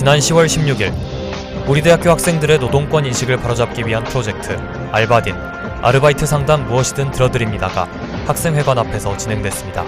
지난 10월 16일 우리 대학교 학생들의 노동권 인식을 바로잡기 위한 프로젝트 알바딘, 아르바이트 상담 무엇이든 들어드립니다가 학생회관 앞에서 진행됐습니다.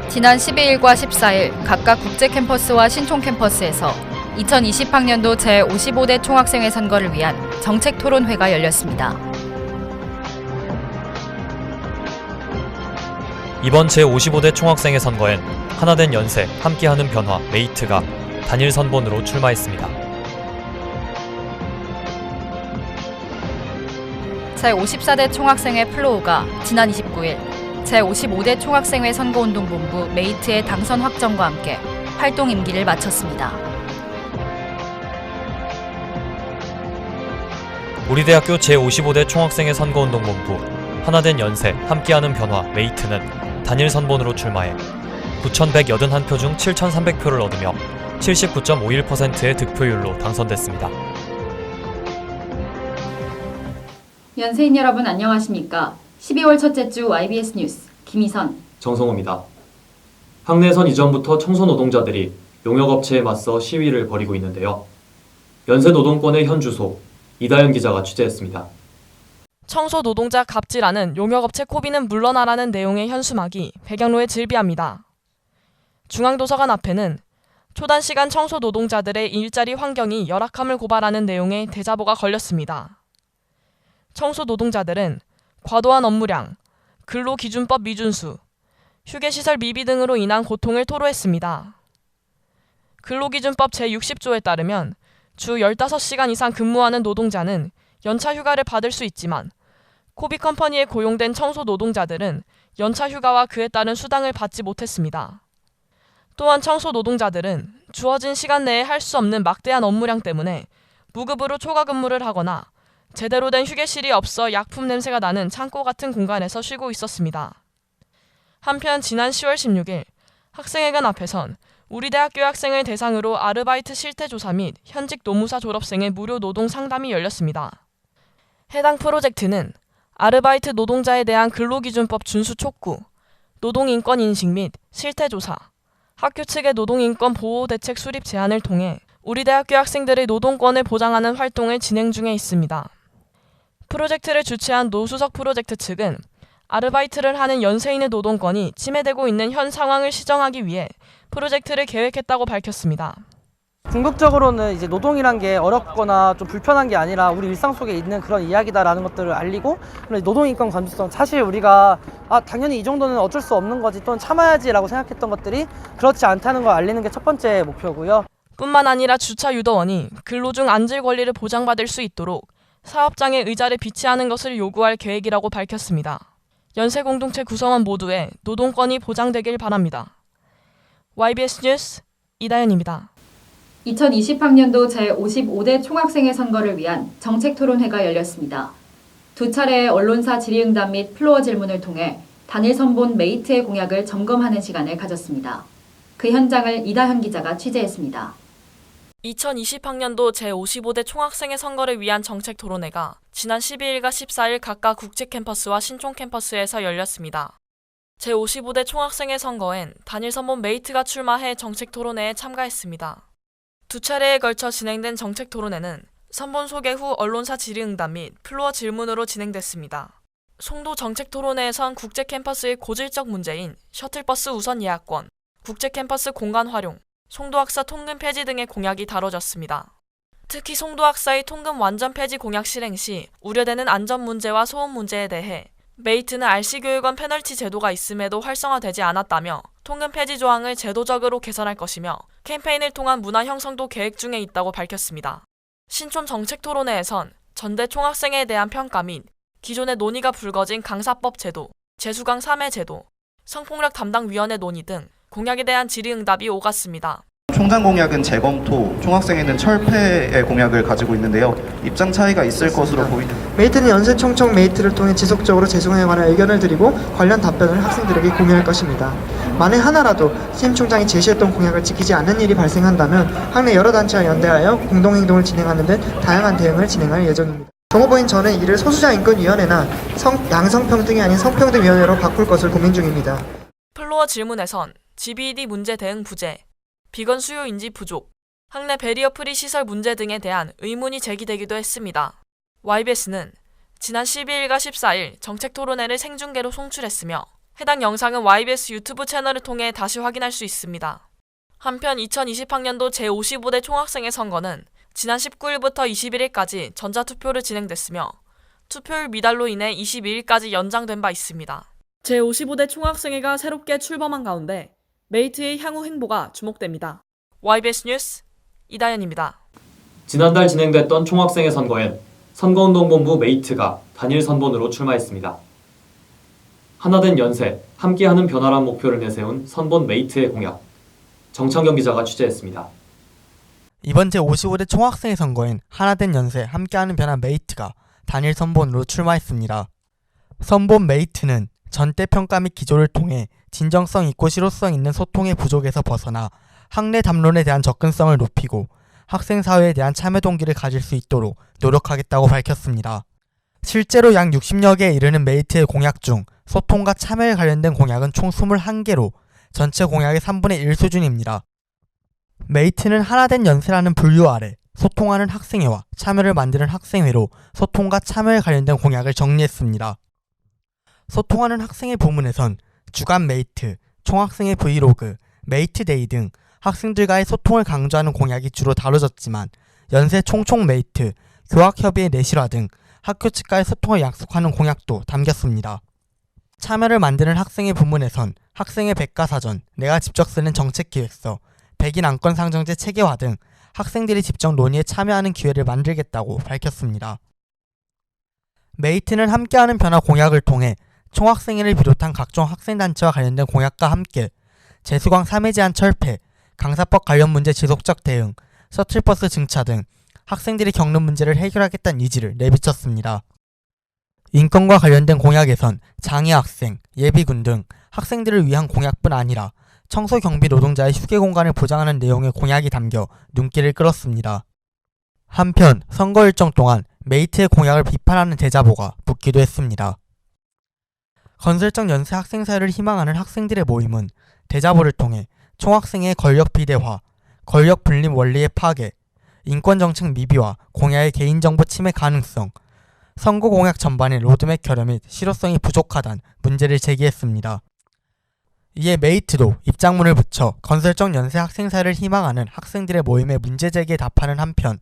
지난 12일과 14일 각각 국제캠퍼스와 신촌캠퍼스에서 2020학년도 제55대 총학생회 선거를 위한 정책토론회가 열렸습니다. 이번 제55대 총학생회 선거엔 하나된 연세, 함께하는 변화, 메이트가 단일 선본으로 출마했습니다. 제54대 총학생회 플로우가 지난 29일 제55대 총학생회 선거운동본부 메이트의 당선 확정과 함께 활동 임기를 마쳤습니다. 우리 대학교 제55대 총학생회 선거운동본부 하나된 연세, 함께하는 변화, 메이트는 단일 선본으로 출마해 9,181표 중 7,300표를 얻으며 79.51%의 득표율로 당선됐습니다. 연세인 여러분 안녕하십니까? 12월 첫째 주 YBS 뉴스 김희선, 정성호입니다. 학내에선 이전부터 청소 노동자들이 용역업체에 맞서 시위를 벌이고 있는데요. 연세 노동권의 현 주소 이다현 기자가 취재했습니다. 청소 노동자 갑질하는 용역업체 코비는 물러나라는 내용의 현수막이 백양로에 질비합니다. 중앙도서관 앞에는 초단시간 청소 노동자들의 일자리 환경이 열악함을 고발하는 내용의 대자보가 걸렸습니다. 청소 노동자들은 과도한 업무량, 근로기준법 미준수, 휴게시설 미비 등으로 인한 고통을 토로했습니다. 근로기준법 제60조에 따르면 주 15시간 이상 근무하는 노동자는 연차 휴가를 받을 수 있지만 코비컴퍼니에 고용된 청소 노동자들은 연차 휴가와 그에 따른 수당을 받지 못했습니다. 또한 청소 노동자들은 주어진 시간 내에 할 수 없는 막대한 업무량 때문에 무급으로 초과 근무를 하거나 제대로 된 휴게실이 없어 약품 냄새가 나는 창고 같은 공간에서 쉬고 있었습니다. 한편 지난 10월 16일 학생회관 앞에선 우리 대학교 학생을 대상으로 아르바이트 실태조사 및 현직 노무사 졸업생의 무료 노동 상담이 열렸습니다. 해당 프로젝트는 아르바이트 노동자에 대한 근로기준법 준수 촉구, 노동인권 인식 및 실태조사, 학교 측의 노동인권 보호 대책 수립 제안을 통해 우리 대학교 학생들의 노동권을 보장하는 활동을 진행 중에 있습니다. 프로젝트를 주최한 노수석 프로젝트 측은 아르바이트를 하는 연세인의 노동권이 침해되고 있는 현 상황을 시정하기 위해 프로젝트를 계획했다고 밝혔습니다. 궁극적으로는 이제 노동이란 게 어렵거나 좀 불편한 게 아니라 우리 일상 속에 있는 그런 이야기다라는 것들을 알리고, 노동인권 감수성, 사실 우리가 당연히 이 정도는 어쩔 수 없는 거지 또는 참아야지라고 생각했던 것들이 그렇지 않다는 걸 알리는 게 첫 번째 목표고요. 뿐만 아니라 주차 유도원이 근로중 안질 권리를 보장받을 수 있도록 사업장에 의자를 비치하는 것을 요구할 계획이라고 밝혔습니다. 연세 공동체 구성원 모두의 노동권이 보장되길 바랍니다. YBS 뉴스 이다현입니다. 2020학년도 제55대 총학생회 선거를 위한 정책토론회가 열렸습니다. 두 차례의 언론사 질의응답 및 플로어 질문을 통해 단일 선본 메이트의 공약을 점검하는 시간을 가졌습니다. 그 현장을 이다현 기자가 취재했습니다. 2020학년도 제55대 총학생회 선거를 위한 정책 토론회가 지난 12일과 14일 각각 국제캠퍼스와 신촌캠퍼스에서 열렸습니다. 제55대 총학생회 선거엔 단일 선본 메이트가 출마해 정책 토론회에 참가했습니다. 두 차례에 걸쳐 진행된 정책 토론회는 선본 소개 후 언론사 질의응답 및 플로어 질문으로 진행됐습니다. 송도 정책 토론회에선 국제캠퍼스의 고질적 문제인 셔틀버스 우선 예약권, 국제캠퍼스 공간 활용, 송도학사 통금 폐지 등의 공약이 다뤄졌습니다. 특히 송도학사의 통금 완전 폐지 공약 실행 시 우려되는 안전 문제와 소음 문제에 대해 메이트는 RC교육원 페널티 제도가 있음에도 활성화되지 않았다며 통금 폐지 조항을 제도적으로 개선할 것이며 캠페인을 통한 문화 형성도 계획 중에 있다고 밝혔습니다. 신촌 정책토론회에선 전대 총학생에 대한 평가 및 기존의 논의가 불거진 강사법 제도, 재수강 3회 제도, 성폭력 담당위원회 논의 등 공약에 대한 질의응답이 오갔습니다. 총장 공약은 재검토, 총학생회는 철폐의 공약을 가지고 있는데요. 입장 차이가 있을 것으로 보입니다. 메이트는 연세총청 메이트를 통해 지속적으로 재수강에 관한 의견을 드리고 관련 답변을 학생들에게 공유할 것입니다. 만에 하나라도 신임총장이 제시했던 공약을 지키지 않는 일이 발생한다면 학내 여러 단체와 연대하여 공동행동을 진행하는 등 다양한 대응을 진행할 예정입니다. 정후보인 저는 이를 소수자인권위원회나 양성평등이 아닌 성평등위원회로 바꿀 것을 고민 중입니다. 플로어 질문에선 GBED 문제 대응 부재, 비건 수요 인지 부족, 학내 베리어 프리 시설 문제 등에 대한 의문이 제기되기도 했습니다. YBS는 지난 12일과 14일 정책 토론회를 생중계로 송출했으며 해당 영상은 YBS 유튜브 채널을 통해 다시 확인할 수 있습니다. 한편 2020학년도 제55대 총학생회 선거는 지난 19일부터 21일까지 전자투표를 진행됐으며 투표율 미달로 인해 22일까지 연장된 바 있습니다. 제55대 총학생회가 새롭게 출범한 가운데 메이트의 향후 행보가 주목됩니다. YBS 뉴스 이다연입니다. 지난달 진행됐던 총학생회 선거엔 선거운동본부 메이트가 단일 선본으로 출마했습니다. 하나된 연세, 함께하는 변화란 목표를 내세운 선본 메이트의 공약. 정창경 기자가 취재했습니다. 이번 제55대 총학생회 선거엔 하나된 연세, 함께하는 변화 메이트가 단일 선본으로 출마했습니다. 선본 메이트는 전대 평가 및 기조를 통해 진정성 있고 실효성 있는 소통의 부족에서 벗어나 학내 담론에 대한 접근성을 높이고 학생 사회에 대한 참여 동기를 가질 수 있도록 노력하겠다고 밝혔습니다. 실제로 약 60여 개에 이르는 메이트의 공약 중 소통과 참여에 관련된 공약은 총 21개로 전체 공약의 3분의 1 수준입니다. 메이트는 하나된 연세라는 분류 아래 소통하는 학생회와 참여를 만드는 학생회로 소통과 참여에 관련된 공약을 정리했습니다. 소통하는 학생회 부문에선 주간 메이트, 총학생회 브이로그, 메이트데이 등 학생들과의 소통을 강조하는 공약이 주로 다뤄졌지만 연세 총총 메이트, 교학협의회 내실화 등 학교 측과의 소통을 약속하는 공약도 담겼습니다. 참여를 만드는 학생회 부문에선 학생회 백과사전, 내가 직접 쓰는 정책기획서, 백인 안건 상정제 체계화 등 학생들이 직접 논의에 참여하는 기회를 만들겠다고 밝혔습니다. 메이트는 함께하는 변화 공약을 통해 총학생회를 비롯한 각종 학생단체와 관련된 공약과 함께 재수강 3회 제한 철폐, 강사법 관련 문제 지속적 대응, 셔틀버스 증차 등 학생들이 겪는 문제를 해결하겠다는 의지를 내비쳤습니다. 인권과 관련된 공약에선 장애 학생, 예비군 등 학생들을 위한 공약뿐 아니라 청소경비 노동자의 휴게 공간을 보장하는 내용의 공약이 담겨 눈길을 끌었습니다. 한편 선거 일정 동안 메이트의 공약을 비판하는 대자보가 붙기도 했습니다. 건설적 연세 학생사회를 희망하는 학생들의 모임은 대자보를 통해 총학생의 권력 비대화, 권력 분립 원리의 파괴, 인권정책 미비와 공약의 개인정보 침해 가능성, 선거 공약 전반의 로드맵 결여 및 실효성이 부족하다는 문제를 제기했습니다. 이에 메이트도 입장문을 붙여 건설적 연세 학생사회를 희망하는 학생들의 모임의 문제 제기에 답하는 한편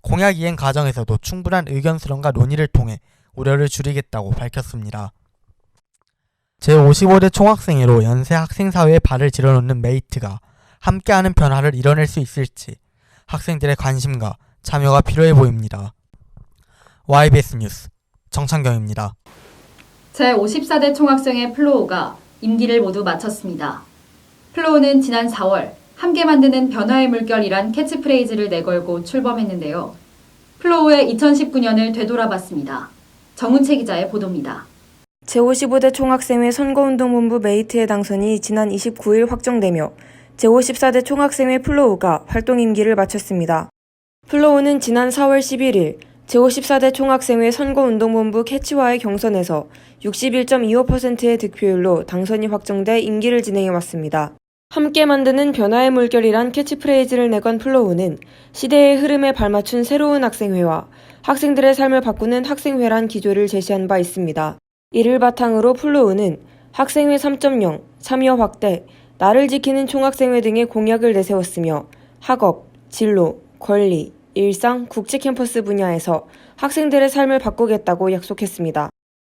공약 이행 과정에서도 충분한 의견 수렴과 논의를 통해 우려를 줄이겠다고 밝혔습니다. 제55대 총학생회로 연세 학생사회에 발을 들여놓는 메이트가 함께하는 변화를 이뤄낼 수 있을지 학생들의 관심과 참여가 필요해 보입니다. YBS 뉴스 정창경입니다. 제54대 총학생회 플로우가 임기를 모두 마쳤습니다. 플로우는 지난 4월 함께 만드는 변화의 물결이란 캐치프레이즈를 내걸고 출범했는데요. 플로우의 2019년을 되돌아봤습니다. 정은채 기자의 보도입니다. 제55대 총학생회 선거운동본부 메이트의 당선이 지난 29일 확정되며 제54대 총학생회 플로우가 활동 임기를 마쳤습니다. 플로우는 지난 4월 11일 제54대 총학생회 선거운동본부 캐치와의 경선에서 61.25%의 득표율로 당선이 확정돼 임기를 진행해왔습니다. 함께 만드는 변화의 물결이란 캐치프레이즈를 내건 플로우는 시대의 흐름에 발맞춘 새로운 학생회와 학생들의 삶을 바꾸는 학생회란 기조를 제시한 바 있습니다. 이를 바탕으로 플로우는 학생회 3.0, 참여 확대, 나를 지키는 총학생회 등의 공약을 내세웠으며 학업, 진로, 권리, 일상, 국제 캠퍼스 분야에서 학생들의 삶을 바꾸겠다고 약속했습니다.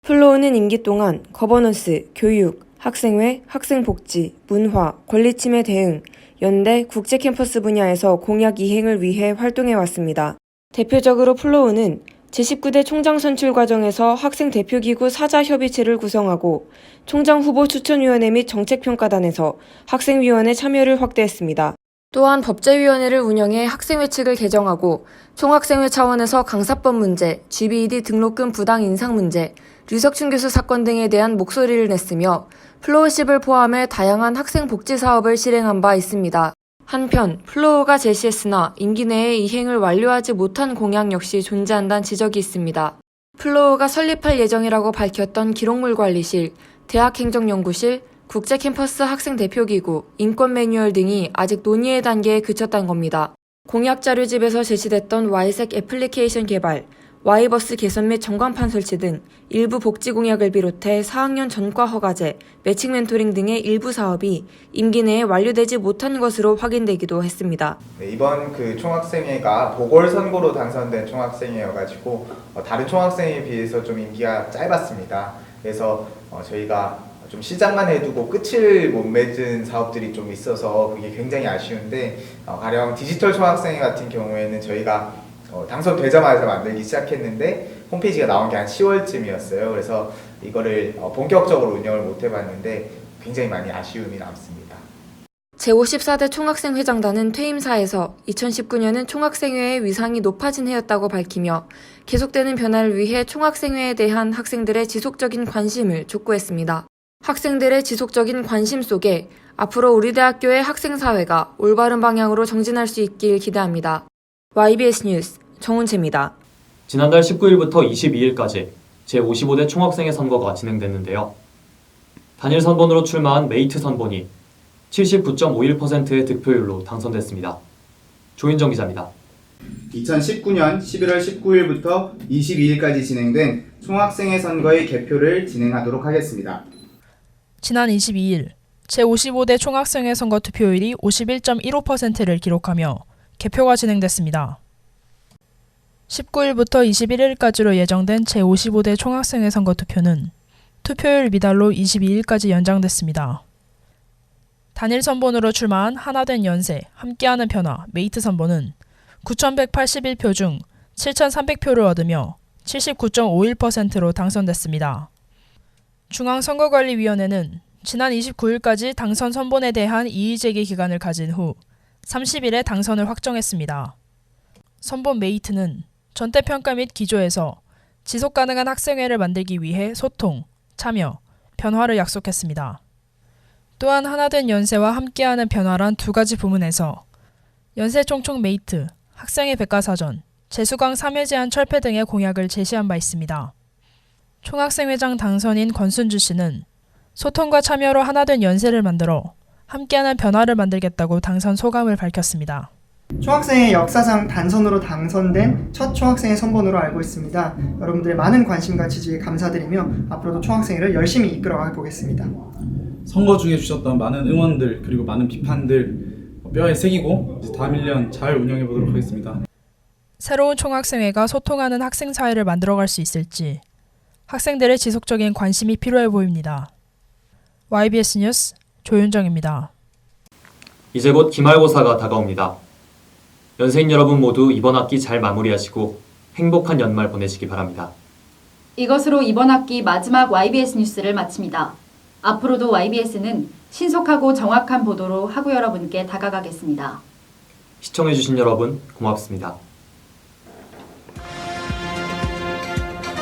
플로우는 임기 동안 거버넌스, 교육, 학생회, 학생복지, 문화, 권리침해 대응, 연대, 국제 캠퍼스 분야에서 공약 이행을 위해 활동해왔습니다. 대표적으로 플로우는 제19대 총장 선출 과정에서 학생 대표기구 사자협의체를 구성하고 총장 후보 추천위원회 및 정책평가단에서 학생위원회 참여를 확대했습니다. 또한 법제위원회를 운영해 학생회 측을 개정하고 총학생회 차원에서 강사법 문제, GBED 등록금 부당 인상 문제, 류석춘 교수 사건 등에 대한 목소리를 냈으며 플로우십을 포함해 다양한 학생 복지 사업을 실행한 바 있습니다. 한편 플로우가 제시했으나 임기 내에 이행을 완료하지 못한 공약 역시 존재한다는 지적이 있습니다. 플로우가 설립할 예정이라고 밝혔던 기록물관리실, 대학행정연구실, 국제 캠퍼스 학생 대표기구, 인권 매뉴얼 등이 아직 논의의 단계에 그쳤다는 겁니다. 공약 자료집에서 제시됐던 Y색 애플리케이션 개발, Y버스 개선 및 전광판 설치 등 일부 복지 공약을 비롯해 4학년 전과 허가제, 매칭 멘토링 등의 일부 사업이 임기 내에 완료되지 못한 것으로 확인되기도 했습니다. 네, 이번 그 총학생회가 보궐선거로 당선된 총학생회여가지고 다른 총학생회에 비해서 좀 임기가 짧았습니다. 그래서 저희가 좀 시작만 해두고 끝을 못 맺은 사업들이 좀 있어서 그게 굉장히 아쉬운데, 가령 디지털 총학생회 같은 경우에는 저희가 당선되자마자 만들기 시작했는데 홈페이지가 나온 게 한 10월쯤이었어요. 그래서 이거를 본격적으로 운영을 못 해봤는데 굉장히 많이 아쉬움이 남습니다. 제54대 총학생회장단은 퇴임사에서 2019년은 총학생회의 위상이 높아진 해였다고 밝히며 계속되는 변화를 위해 총학생회에 대한 학생들의 지속적인 관심을 촉구했습니다. 학생들의 지속적인 관심 속에 앞으로 우리 대학교의 학생사회가 올바른 방향으로 정진할 수 있길 기대합니다. YBS 뉴스 정훈채입니다. 지난달 19일부터 22일까지 제55대 총학생회 선거가 진행됐는데요. 단일 선본으로 출마한 메이트 선본이 79.51%의 득표율로 당선됐습니다. 조윤정 기자입니다. 2019년 11월 19일부터 22일까지 진행된 총학생회 선거의 개표를 진행하도록 하겠습니다. 지난 22일 제55대 총학생회 선거 투표율이 51.15%를 기록하며 개표가 진행됐습니다. 19일부터 21일까지로 예정된 제55대 총학생회 선거 투표는 투표율 미달로 22일까지 연장됐습니다. 단일 선본으로 출마한 하나된 연세, 함께하는 변화, 메이트 선본은 9,181표 중 7,300표를 얻으며 79.51%로 당선됐습니다. 중앙선거관리위원회는 지난 29일까지 당선 선본에 대한 이의제기 기간을 가진 후 30일에 당선을 확정했습니다. 선본 메이트는 전대평가 및 기조에서 지속가능한 학생회를 만들기 위해 소통, 참여, 변화를 약속했습니다. 또한 하나된 연세와 함께하는 변화란 두 가지 부문에서 연세총총 메이트, 학생회 백과사전, 재수강 3회 제한 철폐 등의 공약을 제시한 바 있습니다. 총학생회장 당선인 권순주 씨는 소통과 참여로 하나된 연세를 만들어 함께하는 변화를 만들겠다고 당선 소감을 밝혔습니다. 총학생회 역사상 단선으로 당선된 첫 총학생회 선본으로 알고 있습니다. 여러분들의 많은 관심과 지지에 감사드리며 앞으로도 총학생회를 열심히 이끌어가 보겠습니다. 선거 중에 주셨던 많은 응원들 그리고 많은 비판들 뼈에 새기고 다음 1년 잘 운영해 보도록 하겠습니다. 새로운 총학생회가 소통하는 학생사회를 만들어갈 수 있을지 학생들의 지속적인 관심이 필요해 보입니다. YBS 뉴스 조윤정입니다. 이제 곧 기말고사가 다가옵니다. 연세인 여러분 모두 이번 학기 잘 마무리하시고 행복한 연말 보내시기 바랍니다. 이것으로 이번 학기 마지막 YBS 뉴스를 마칩니다. 앞으로도 YBS는 신속하고 정확한 보도로 학우 여러분께 다가가겠습니다. 시청해주신 여러분 고맙습니다.